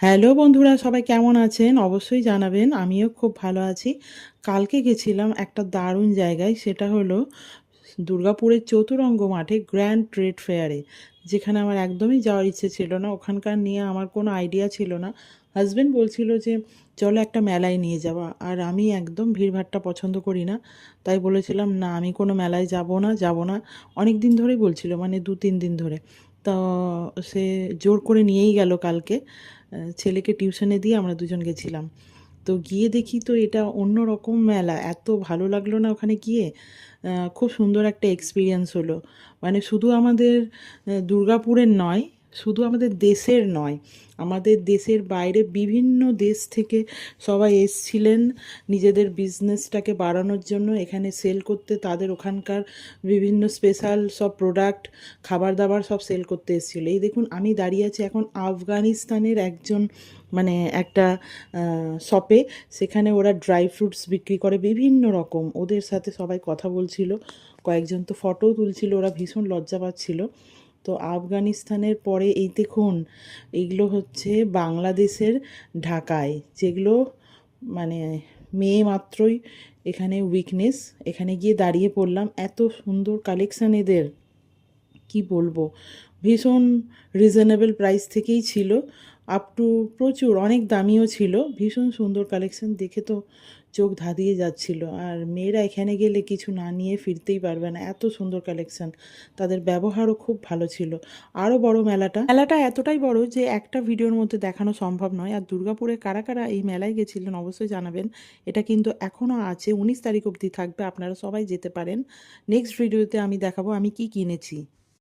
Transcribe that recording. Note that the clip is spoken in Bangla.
হ্যালো বন্ধুরা, সবাই কেমন আছেন? অবশ্যই জানাবেন। আমিও খুব ভালো আছি। কালকে গেছিলাম একটা দারুণ জায়গায়, সেটা হলো দুর্গাপুরের চতুরঙ্গ মাঠে গ্র্যান্ড ট্রেড ফেয়ারে, যেখানে আমার একদমই যাওয়ার ইচ্ছে ছিল না। ওখানকার নিয়ে আমার কোনো আইডিয়া ছিল না। হাসব্যান্ড বলছিল যে চলো একটা মেলায় নিয়ে যাওয়া, আর আমি একদম ভিড়ভাট্টা পছন্দ করি না। তাই বলেছিলাম না, আমি কোনো মেলায় যাব না। অনেক দিন ধরেই বলছিল, মানে 2-3 দিন ধরে। তো সে জোর করে নিয়েই গেল কালকে। ছেলেকে টিউশনে দিয়ে আমরা দুজন গেছিলাম। তো গিয়ে দেখি তো এটা অন্য রকম মেলা, এত ভালো লাগলো না ওখানে গিয়ে। খুব সুন্দর একটা এক্সপিরিয়েন্স হলো। মানে শুধু আমাদের দুর্গাপুরের নয়, শুধু আমাদের দেশের নয়, আমাদের দেশের বাইরে বিভিন্ন দেশ থেকে সবাই এসছিলেন নিজেদের বিজনেসটাকে বাড়ানোর জন্য, এখানে সেল করতে। তাদের ওখানকার বিভিন্ন স্পেশাল সব প্রোডাক্ট, খাবার দাবার সব সেল করতে এসেছিলো। এই দেখুন, আমি দাঁড়িয়ে আছি এখন আফগানিস্তানের একজন, মানে একটা শপে। সেখানে ওরা ড্রাই ফ্রুটস বিক্রি করে বিভিন্ন রকম। ওদের সাথে সবাই কথা বলছিল, কয়েকজন তো ফটোও তুলছিল। ওরা ভীষণ লজ্জা পাচ্ছিল। তো আফগানিস্তানের পরে এই দেখুন, এইগুলো হচ্ছে বাংলাদেশের ঢাকায়, যেগুলো মানে মেয়ে মাত্রই এখানে উইকনেস। এখানে গিয়ে দাঁড়িয়ে পড়লাম, এত সুন্দর কালেকশান এদের, কি বলবো। ভীষণ রিজনেবল প্রাইস থেকেই ছিল, আপ টু প্রচুর অনেক দামিও ছিল। ভীষণ সুন্দর কালেকশন, দেখে তো চোখ ধাঁধিয়ে যাচ্ছিল। আর মেয়েরা এখানে গেলে কিছু না নিয়ে ফিরতেই পারবে না, এত সুন্দর কালেকশন। তাদের ব্যবহারও খুব ভালো ছিল। আরও বড় মেলাটা, মেলাটা এতটাই বড় যে একটা ভিডিওর মধ্যে দেখানো সম্ভব নয়। আর দুর্গাপুরে কারা কারা এই মেলায় গেছিলেন অবশ্যই জানাবেন। এটা কিন্তু এখনও আছে, 19 তারিখ অবধি থাকবে, আপনারা সবাই যেতে পারেন। নেক্সট ভিডিওতে আমি দেখাবো আমি কি কিনেছি।